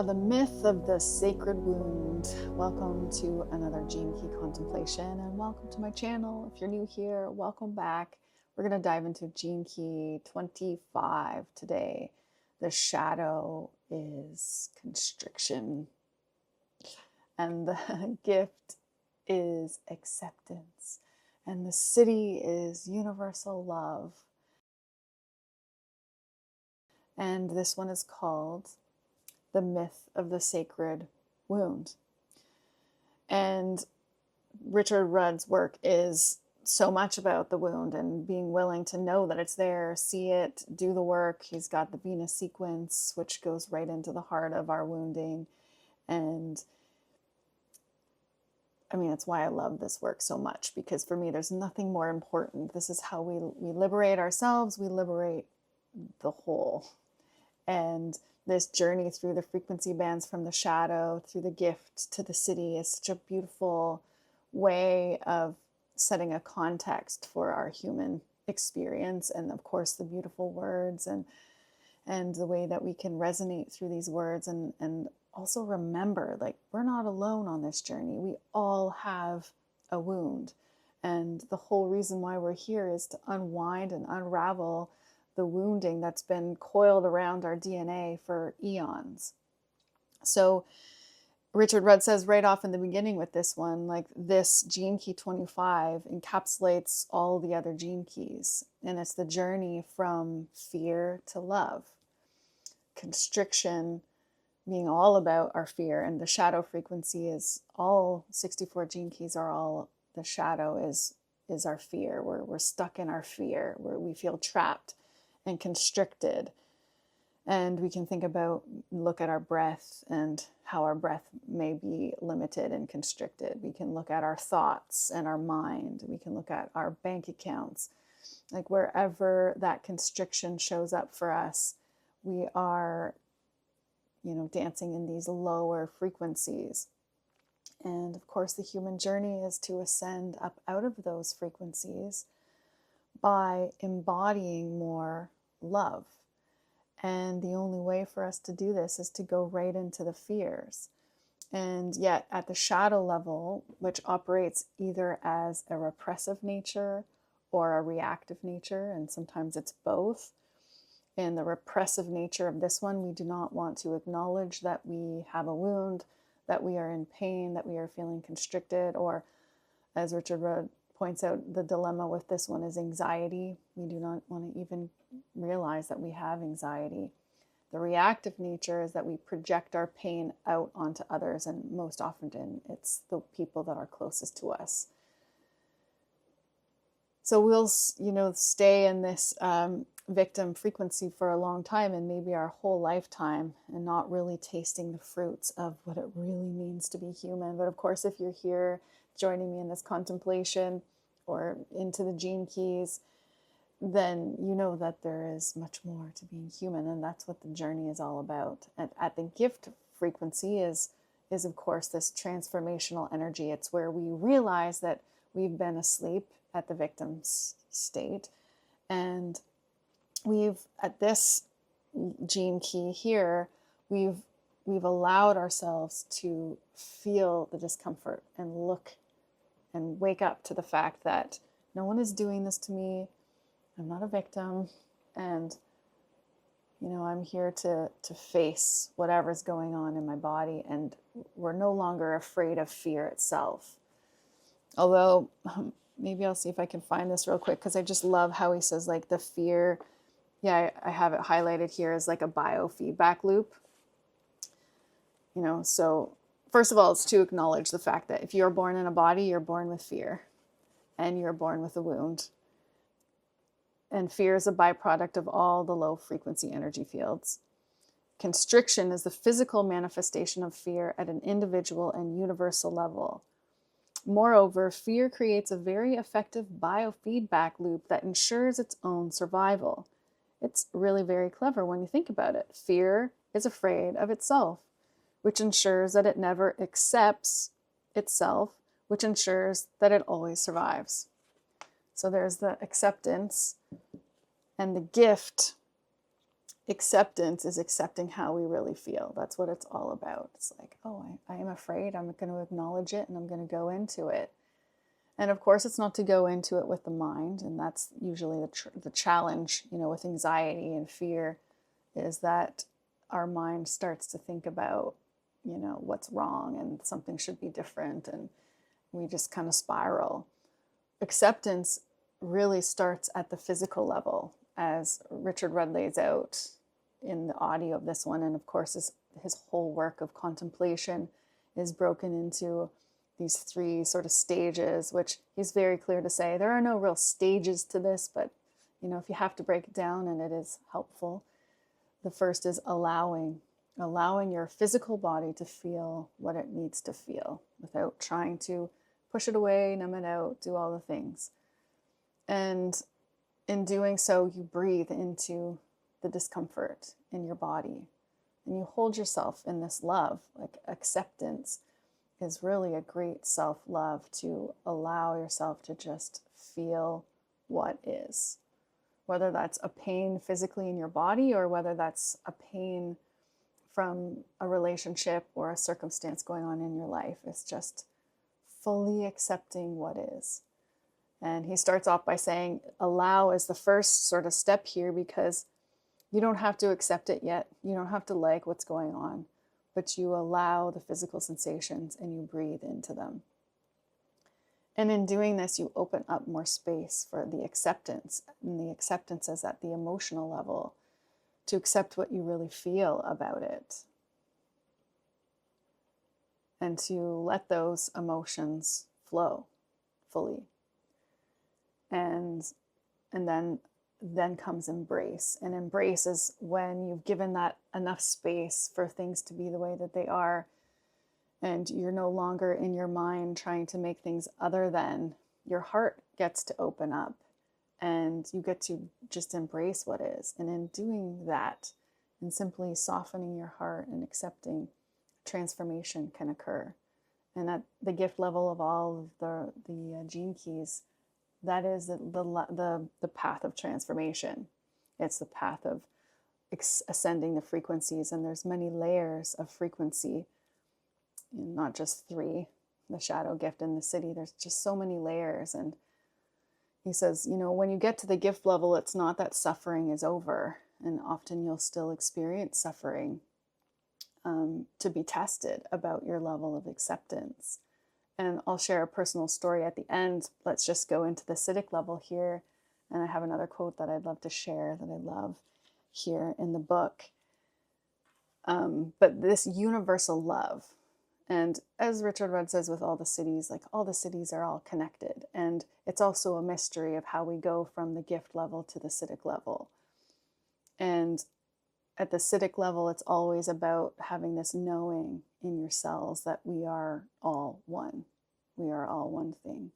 The myth of the sacred wound. Welcome to another Gene Key contemplation, and welcome to my channel. If you're new here, welcome back. We're going to dive into Gene Key 25 today. The shadow is constriction, and the gift is acceptance, and the city is universal love. And this one is called the myth of the sacred wound. And Richard Rudd's work is so much about the wound and being willing to know that it's there, see it, do the work. He's got the Venus sequence, which goes right into the heart of our wounding. And I mean, it's why I love this work so much, because for me, there's nothing more important. This is how we liberate ourselves, we liberate the whole. And this journey through the frequency bands from the shadow, through the gift to the city is such a beautiful way of setting a context for our human experience. And of course, the beautiful words and the way that we can resonate through these words and also remember, like, we're not alone on this journey. We all have a wound. And the whole reason why we're here is to unwind and unravel the wounding that's been coiled around our DNA for eons. So Richard Rudd says right off in the beginning with this one, like, this Gene Key 25 encapsulates all the other gene keys. And it's the journey from fear to love. Constriction being all about our fear, and the shadow frequency is all 64 gene keys are all, the shadow is our fear. We're stuck in our fear, where we feel trapped and constricted. And we can look at our breath and how our breath may be limited and constricted. We can look at our thoughts and our mind. We can look at our bank accounts. Like, wherever that constriction shows up for us, we are, dancing in these lower frequencies. And of course, the human journey is to ascend up out of those frequencies by embodying more love. And the only way for us to do this is to go right into the fears. And yet at the shadow level, which operates either as a repressive nature or a reactive nature, and sometimes it's both. In the repressive nature of this one, we do not want to acknowledge that we have a wound, that we are in pain, that we are feeling constricted, or, as Richard Rudd points out, the dilemma with this one is anxiety. We do not want to even realize that we have anxiety. The reactive nature is that we project our pain out onto others, and most often it's the people that are closest to us. So we'll, stay in this victim frequency for a long time, and maybe our whole lifetime, and not really tasting the fruits of what it really means to be human. But of course, if you're here joining me in this contemplation or into the gene keys, then you know that there is much more to being human, and that's what the journey is all about. And at the gift frequency is of course this transformational energy. It's where we realize that we've been asleep at the victim's state, and at this gene key here, we've allowed ourselves to feel the discomfort and look and wake up to the fact that no one is doing this to me. I'm not a victim, and I'm here to face whatever's going on in my body, and we're no longer afraid of fear itself. Although maybe I'll see if I can find this real quick, because I just love how he says, like, the fear, I have it highlighted here as like a biofeedback loop. So first of all, it's to acknowledge the fact that if you're born in a body, you're born with fear, and you're born with a wound. And fear is a byproduct of all the low frequency energy fields. Constriction is the physical manifestation of fear at an individual and universal level. Moreover, fear creates a very effective biofeedback loop that ensures its own survival. It's really very clever when you think about it. Fear is afraid of itself, which ensures that it never accepts itself, which ensures that it always survives. So there's the acceptance, and the gift Acceptance is accepting how we really feel. That's what it's all about. It's like, oh, I am afraid. I'm going to acknowledge it and I'm going to go into it. And of course, it's not to go into it with the mind. And that's usually the challenge, with anxiety and fear, is that our mind starts to think about, what's wrong and something should be different. And we just kind of spiral. Acceptance really starts at the physical level, as Richard Rudd lays out in the audio of this one. And of course, his whole work of contemplation is broken into these 3 sort of stages, which he's very clear to say there are no real stages to this, but if you have to break it down, and it is helpful. The first is allowing your physical body to feel what it needs to feel without trying to push it away, numb it out, do all the things. And in doing so, you breathe into the discomfort in your body and you hold yourself in this love. Like, acceptance is really a great self-love, to allow yourself to just feel what is, whether that's a pain physically in your body or whether that's a pain from a relationship or a circumstance going on in your life. It's just fully accepting what is. And he starts off by saying, allow is the first sort of step here, because you don't have to accept it yet. You don't have to like what's going on, but you allow the physical sensations and you breathe into them. And in doing this, you open up more space for the acceptance. And the acceptance is at the emotional level, to accept what you really feel about it. And to let those emotions flow fully. And then comes embrace. And embrace is when you've given that enough space for things to be the way that they are. And you're no longer in your mind trying to make things other than. Your heart gets to open up and you get to just embrace what is. And in doing that, and simply softening your heart and accepting, transformation can occur. And at the gift level of all of the gene keys, that is the path of transformation. It's the path of ascending the frequencies. And there's many layers of frequency, not just 3, the shadow gift and the city. There's just so many layers. And he says, when you get to the gift level, it's not that suffering is over. And often you'll still experience suffering, to be tested about your level of acceptance. And I'll share a personal story at the end. Let's just go into the acidic level here. And I have another quote that I'd love to share that I love here in the book. But this universal love. And as Richard Rudd says with all the cities, like, all the cities are all connected. And it's also a mystery of how we go from the gift level to the acidic level. And at the acidic level, it's always about having this knowing in your cells that we are all one. We are all one thing.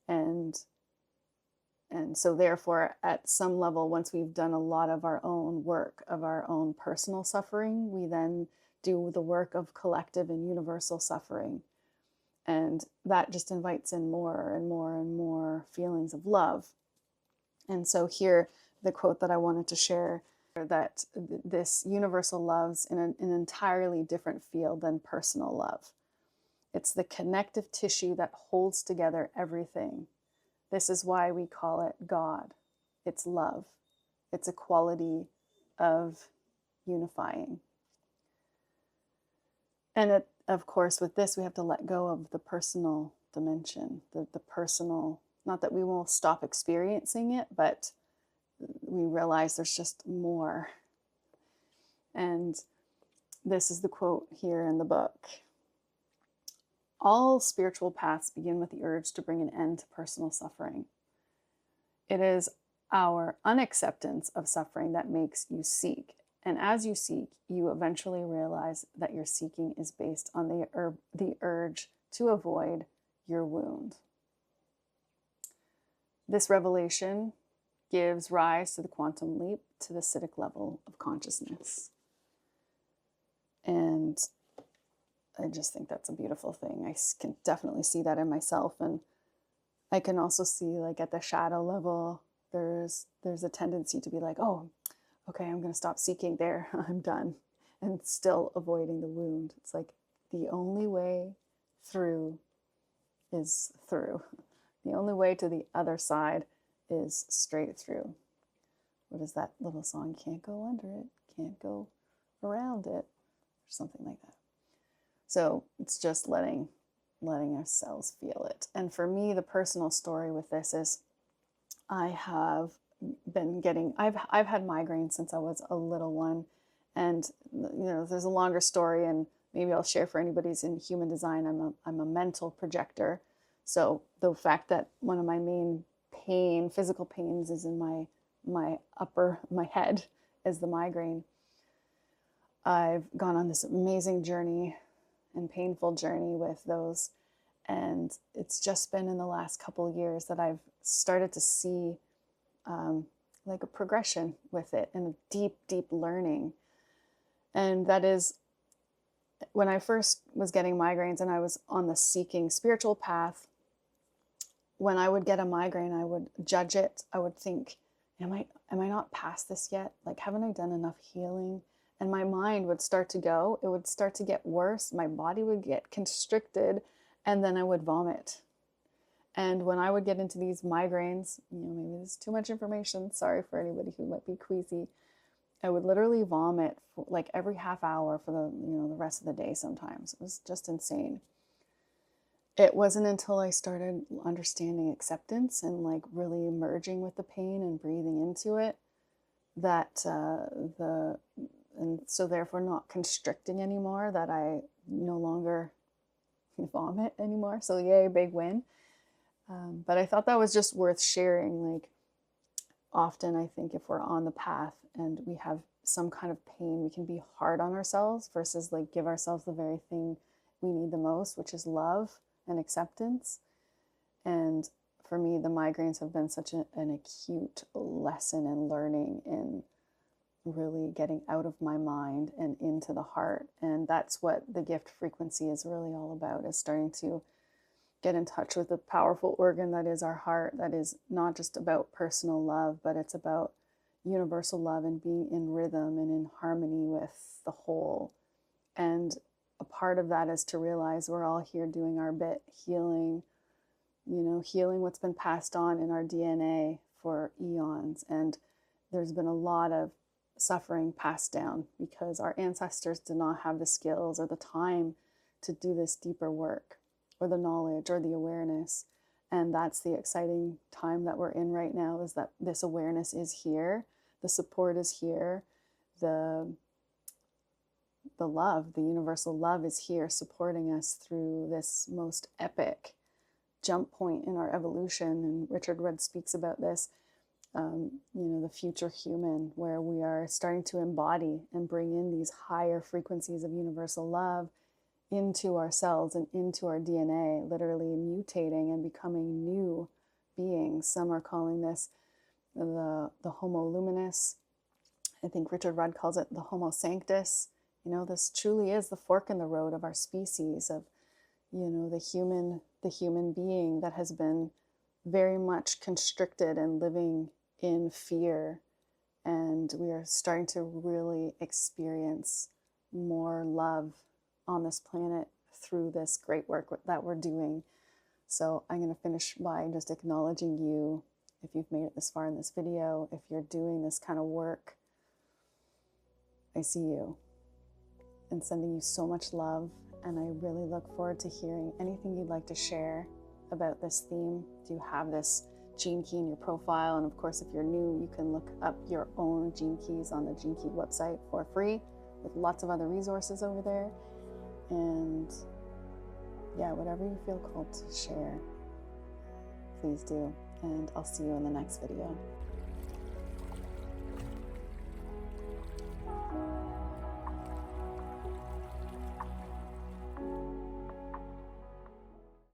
And so therefore, at some level, once we've done a lot of our own work, of our own personal suffering, we then do the work of collective and universal suffering. And that just invites in more and more and more feelings of love. And so here, the quote that I wanted to share, that this universal love's in an entirely different field than personal love. It's the connective tissue that holds together everything. This is why we call it God. It's love. It's a quality of unifying. And of course, with this, we have to let go of the personal dimension, the personal, not that we won't stop experiencing it, but we realize there's just more. And this is the quote here in the book. All spiritual paths begin with the urge to bring an end to personal suffering. It is our unacceptance of suffering that makes you seek. And as you seek, you eventually realize that your seeking is based on the urge to avoid your wound. This revelation gives rise to the quantum leap to the acidic level of consciousness. And I just think that's a beautiful thing. I can definitely see that in myself. And I can also see, like, at the shadow level, there's a tendency to be like, oh, okay, I'm going to stop seeking there. I'm done. And still avoiding the wound. It's like the only way through is through. The only way to the other side is straight through. What is that little song? Can't go under it, can't go around it, or something like that. So it's just letting ourselves feel it. And for me, the personal story with this is I have been getting, I've had migraines since I was a little one. And, you know, there's a longer story, and maybe I'll share for anybody who's in human design. I'm a mental projector. So the fact that one of my main physical pains is in my head is the migraine. I've gone on this amazing journey and painful journey with those. And it's just been in the last couple of years that I've started to see like a progression with it and a deep, deep learning. And that is when I first was getting migraines and I was on the seeking spiritual path. When I would get a migraine, I would judge it. I would think, am I not past this yet? Like, haven't I done enough healing? And my mind would start to go. It would start to get worse. My body would get constricted, and then I would vomit. And when I would get into these migraines, you know, maybe this is too much information. Sorry for anybody who might be queasy. I would literally vomit for like every half hour for the rest of the day sometimes. It was just insane. It wasn't until I started understanding acceptance and like really merging with the pain and breathing into it that and so therefore not constricting anymore, that I no longer vomit anymore. So yay, big win. But I thought that was just worth sharing. Like, often I think if we're on the path and we have some kind of pain, we can be hard on ourselves versus like give ourselves the very thing we need the most, which is love and acceptance. And for me, the migraines have been such an acute lesson and learning in really getting out of my mind and into the heart. And that's what the gift frequency is really all about, is starting to get in touch with the powerful organ that is our heart, that is not just about personal love, but it's about universal love and being in rhythm and in harmony with the whole. And a part of that is to realize we're all here doing our bit, healing what's been passed on in our DNA for eons. And there's been a lot of suffering passed down because our ancestors did not have the skills or the time to do this deeper work, or the knowledge or the awareness. And that's the exciting time that we're in right now, is that this awareness is here, the support is here, the love, the universal love is here supporting us through this most epic jump point in our evolution. And Richard Rudd speaks about this, the future human, where we are starting to embody and bring in these higher frequencies of universal love into ourselves and into our DNA, literally mutating and becoming new beings. Some are calling this the Homo luminous. I think Richard Rudd calls it the Homo sanctus. This truly is the fork in the road of our species, of, the human being that has been very much constricted and living in fear. And we are starting to really experience more love on this planet through this great work that we're doing. So I'm going to finish by just acknowledging you. If you've made it this far in this video, if you're doing this kind of work, I see you and sending you so much love. And I really look forward to hearing anything you'd like to share about this theme. Do you have this gene key in your profile? And of course, if you're new, you can look up your own gene keys on the Gene Key website for free, with lots of other resources over there. And yeah, whatever you feel called to share, please do. And I'll see you in the next video.